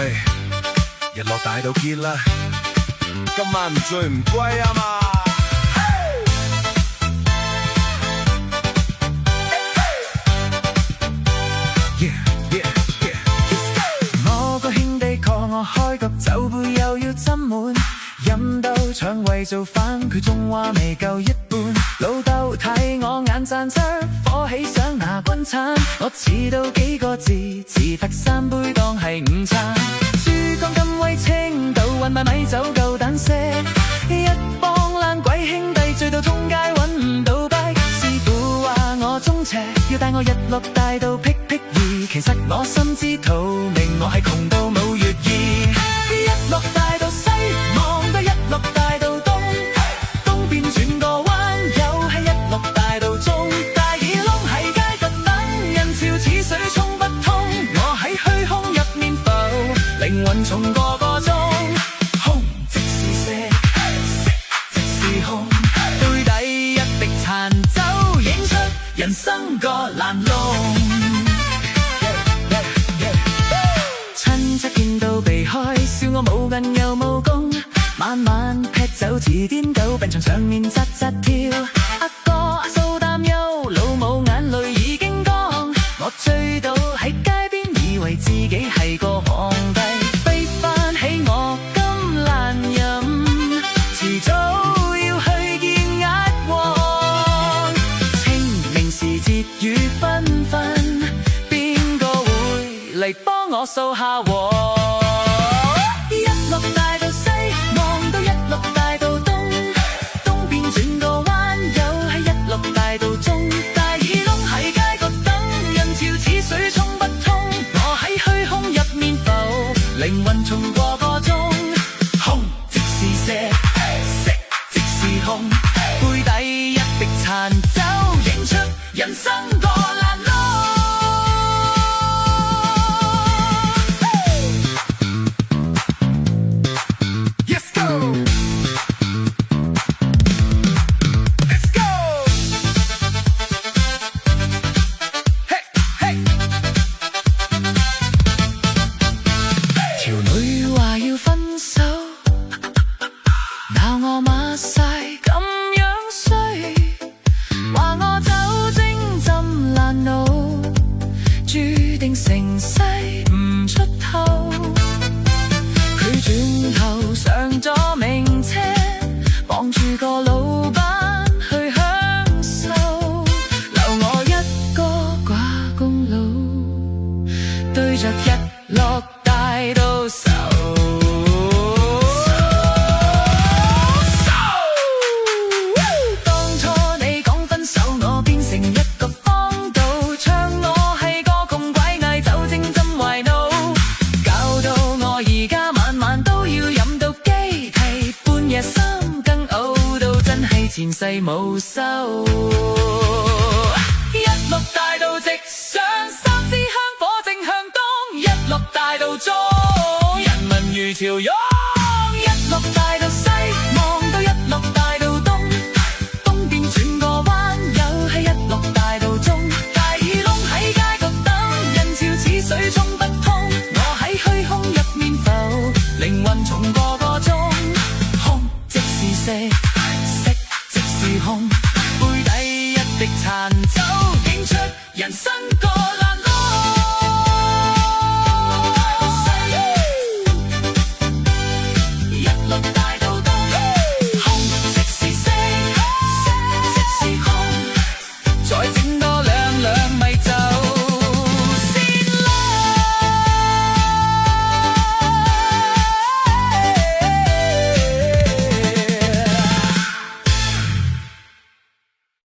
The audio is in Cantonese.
喂，日落大道見啦，今晚唔醉唔歸啊嘛。我個兄弟 call 我開個酒杯又要斟滿，飲到腸胃做反，佢仲話未夠一半。老豆睇我眼賺出火起想拿軍餐，我遲到幾個字，自罰3杯當係午餐。珠江金威青島運賣米酒夠膽食，一幫爛鬼兄弟醉到通街揾唔到跛。師傅話我中邪，要帶我日落大道辟辟異，其實我心知肚明，我係窮到冇月意。日落大道西望得日落大道東，東邊轉個彎又係日落大道中。大耳窿喺街角等人潮似水沖不通，我喺虛空入面浮，靈魂重個個鐘。空即是色，色即是空，杯底一滴殘酒映出人生個爛窿。親戚見到避開，笑我冇銀又冇功，晚晚劈酒似癲狗，病床上面扎扎跳。阿哥阿嫂擔憂，老母眼淚已經乾，我醉到喺街邊，以為自己係個皇帝，悲翻起我咁難飲，遲早要去見壓王。清明時節雨紛紛，邊個會嚟幫我掃下禍？日落大道西望到日落大道東，東邊轉個彎又係日落大道中。大耳窿喺街角等人潮似水沖不通，我喺虛空入面浮，靈魂重過個鐘。空即是色，色即是空，杯底一滴殘酒映出人生個爛窿。條女話要分手，鬧我馬晒咁樣衰，話我酒精浸爛腦，注定成世唔出頭。佢轉頭上咗名車，望住個老闆去享受，留我一個寡公佬，對着日落大道愁。當初你講分手，我變成一個荒島，唱我係個窮鬼，嗌酒精浸壞腦，搞到我而家晚晚都要飲到雞啼，半夜三更嘔到真係前世冇修。日落大道直上3支香火正向東，日落大道中人民如潮湧。日落大道西望到日落大道東，東邊轉個彎又係日落大道中。大耳窿喺街角等人潮似水沖不通，我喺虛空入面浮，靈魂重個個鐘。空即是色，色即是空，杯底一滴殘酒映出人生個爛窿。日落大道東，空即是色，色即是空，再